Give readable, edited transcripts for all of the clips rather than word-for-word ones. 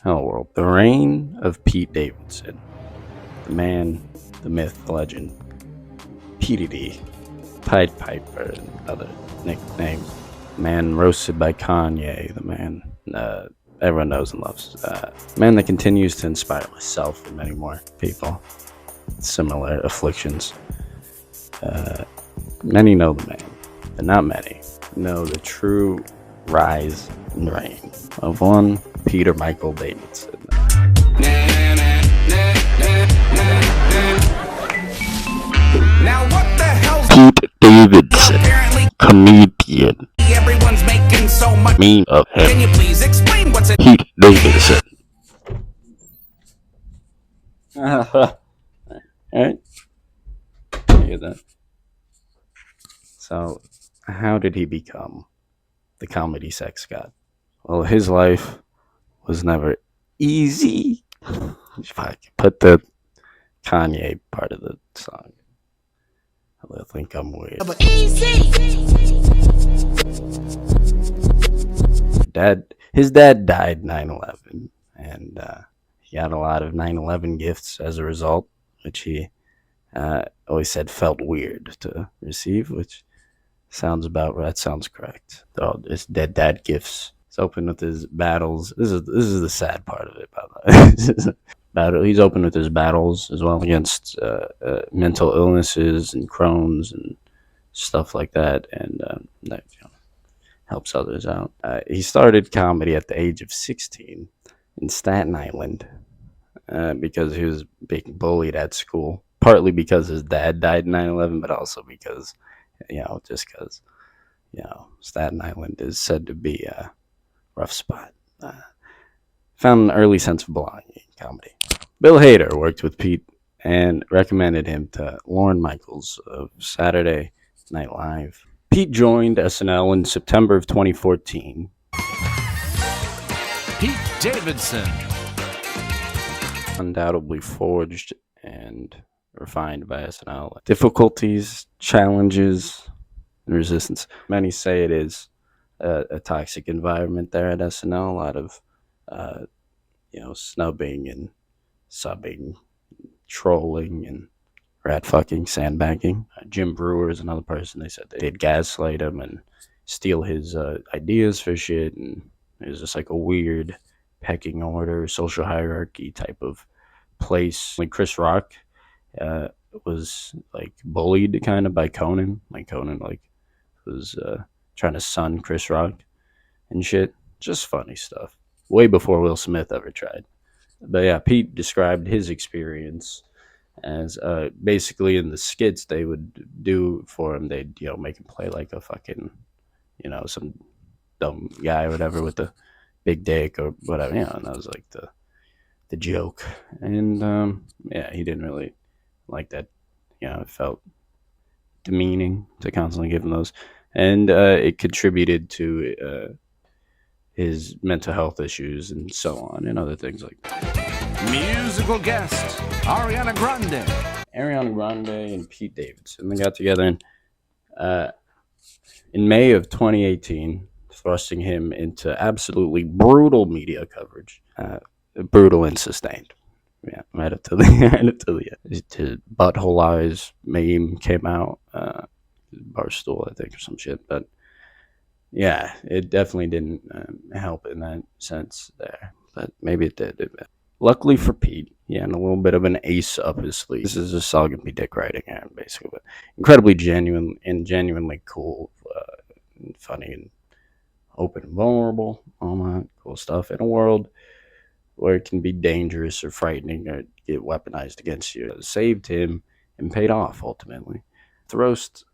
Hello, world. The reign of Pete Davidson. The man, the myth, the legend. PDD. Pied Piper, and other nicknames. The man roasted by Kanye. The man everyone knows and loves. Man that continues to inspire myself and many more people. Similar afflictions. Many know the man, but not many know the true rise and reign of one Peter Michael Davidson. Now what the hell's Pete Davidson, apparently comedian. everyone's making so much. Meme of Can him. you please explain what's it? Pete Davidson. Alright. Hear that? So, how did he become the comedy sex god? Well, his life was never easy. If I could put the Kanye part of the song, I think I'm weird. His dad died 9/11, and he got a lot of 9/11 gifts as a result, which he always said felt weird to receive, which sounds correct. Though his dead dad gifts. He's open with his battles. This is the sad part of it, by the way. He's open with his battles as well against mental illnesses and Crohn's and stuff like that, and that helps others out. He started comedy at the age of 16 in Staten Island because he was being bullied at school, partly because his dad died in 9/11, but also because, just because, Staten Island is said to be a rough spot. Found an early sense of belonging in comedy. Bill Hader worked with Pete and recommended him to Lorne Michaels of Saturday Night Live. Pete joined SNL in September of 2014. Pete Davidson. Undoubtedly forged and refined by SNL. Difficulties, challenges, and resistance. Many say it is a toxic environment there at SNL. A lot of, snubbing and subbing, trolling, and rat fucking, sandbagging. Jim Brewer is another person. They said they'd gaslight him and steal his ideas for shit, and it was just like a weird pecking order, social hierarchy type of place. Like Chris Rock was like bullied kind of by Conan. Like Conan was trying to sun Chris Rock and shit. Just funny stuff. Way before Will Smith ever tried. But yeah, Pete described his experience as basically in the skits they would do for him, they'd make him play like a fucking some dumb guy or whatever with the big dick or whatever, and that was like the joke. And yeah, he didn't really like that. It felt demeaning to constantly give him those, and it contributed to his mental health issues and so on, and other things like that. Musical guest, Ariana Grande. Ariana Grande and Pete Davidson, they got together in May of 2018, thrusting him into absolutely brutal media coverage. Brutal and sustained. Yeah, right up to the right up to the end. To Butthole Eyes meme came out, Barstool, I think, or some shit. But yeah, it definitely didn't help in that sense there. But maybe it did. Luckily for Pete, he had a little bit of an ace up his sleeve. This is just all gonna be dick writing here, basically, but incredibly genuinely cool, and funny, and open and vulnerable, all that cool stuff in a world where it can be dangerous or frightening or get weaponized against you. It saved him and paid off ultimately. The roast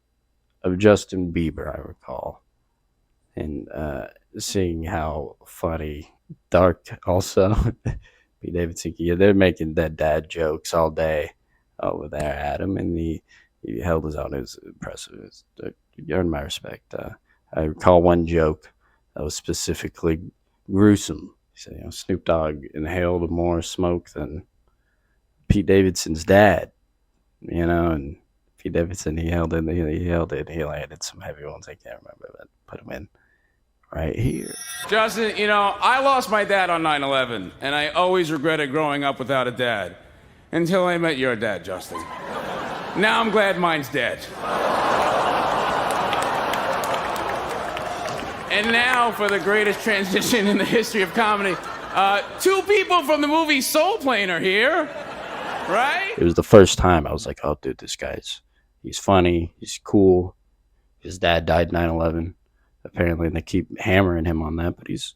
of Justin Bieber, I recall, and seeing how funny, dark also. Pete Davidson, they're making that dad jokes all day over there at him, and he held his own. It was impressive. You earned my respect. I recall one joke that was specifically gruesome. He said, Snoop Dogg inhaled more smoke than Pete Davidson's dad, and Pete Davidson, he held it. He landed some heavy ones. I can't remember, but put him in right here. Justin, you know, I lost my dad on 9/11, and I always regretted growing up without a dad. Until I met your dad, Justin. Now I'm glad mine's dead. And now for the greatest transition in the history of comedy. Two people from the movie Soul Plane are here, right? It was the first time I was like, oh, dude, he's funny, he's cool. His dad died 9/11. Apparently, and they keep hammering him on that, but he's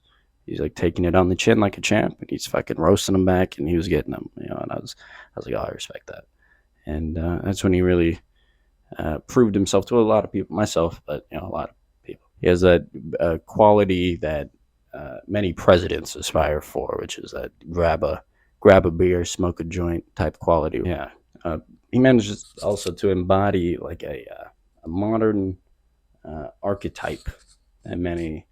like taking it on the chin like a champ, and he's fucking roasting them back, and he was getting them, you know. And I was like, oh, I respect that. And that's when he really proved himself to a lot of people, myself, but you know, a lot of people. He has that quality that many presidents aspire for, which is that grab a beer, smoke a joint type quality. Yeah, he manages also to embody like a modern archetype that many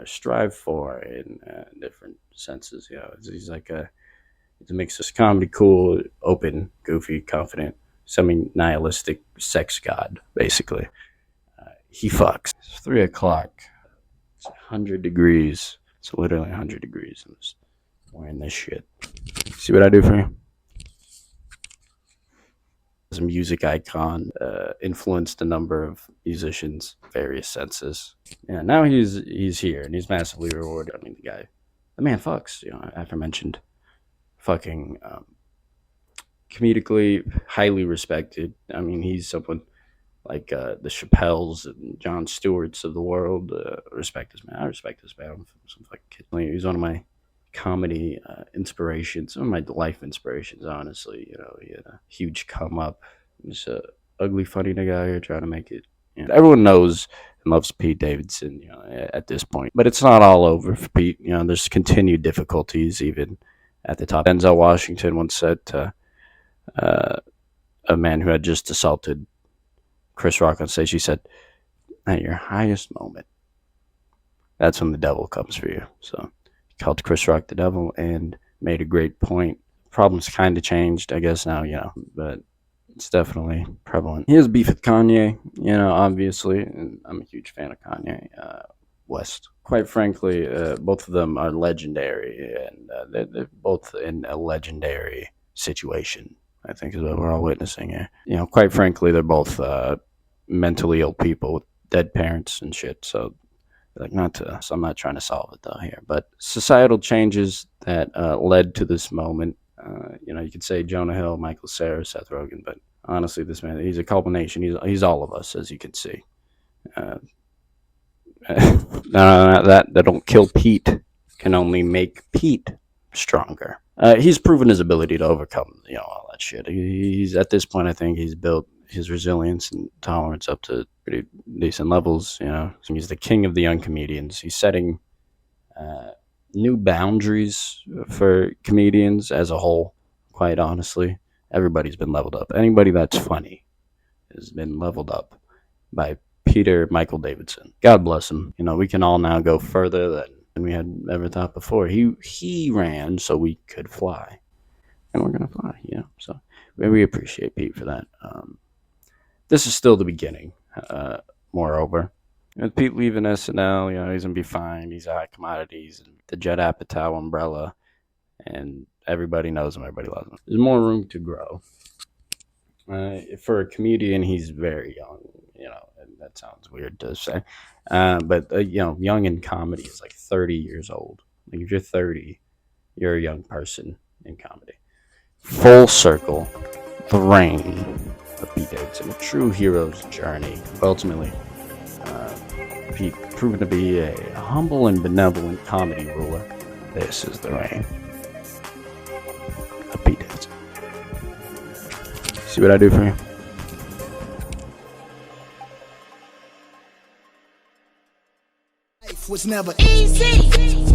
strive for in different senses. You know, he's like it's a mix of comedy, cool, open, goofy, confident, semi-nihilistic sex god, basically. He fucks. It's 3 o'clock. It's 100 degrees. It's literally 100 degrees. I'm just wearing this shit. See what I do for you? As a music icon, influenced a number of musicians, various senses. Yeah, now he's here and he's massively rewarded. I mean, the man fucks. You know, aforementioned, fucking comedically highly respected. I mean, he's someone like the Chappelles and Jon Stewarts of the world. Respect this man. I respect this man. Some fucking kid. He's one of my comedy inspirations, some of my life inspirations, honestly. You know, he had a huge come up. He's a ugly, funny nigga out here trying to make it. You know, everyone knows and loves Pete Davidson, you know, at this point. But it's not all over for Pete. You know, there's continued difficulties even at the top. Denzel Washington once said to a man who had just assaulted Chris Rock on stage, he said, at your highest moment, that's when the devil comes for you. So called Chris Rock the devil and made a great point. Problems kind of changed, I guess, now, you know, but it's definitely prevalent. He has beef with Kanye, you know, obviously, and I'm a huge fan of Kanye West. Quite frankly, both of them are legendary, and they're both in a legendary situation, I think is what we're all witnessing here. You know, quite frankly, they're both mentally ill people with dead parents and shit, so so I'm not trying to solve it though here, but societal changes that led to this moment. You know, you could say Jonah Hill, Michael Cera, Seth Rogen, but honestly, this man, he's a culmination. He's all of us, as you can see. That don't kill Pete can only make Pete stronger. He's proven his ability to overcome, you know, all that shit. He's at this point, I think he's built his resilience and tolerance up to pretty decent levels. You know, so he's the king of the young comedians. He's setting new boundaries for comedians as a whole. Quite honestly, everybody's been leveled up. Anybody that's funny has been leveled up by Peter Michael Davidson. God bless him. You know, we can all now go further than we had ever thought before. He ran so we could fly, and we're gonna fly. You know, so we appreciate Pete for that. This is still the beginning. Moreover, with Pete leaving SNL, you know, he's gonna be fine. He's a high commodity. He's the Judd Apatow umbrella, and everybody knows him. Everybody loves him. There's more room to grow. For a comedian, he's very young. You know, and that sounds weird to say, but you know, young in comedy is like 30 years old. Like if you're 30, you're a young person in comedy. Full circle, the reign of Pete Davidson, a true hero's journey. Ultimately, Pete proven to be a humble and benevolent comedy ruler. This is the reign of Pete Davidson. See what I do for you? Life was never easy.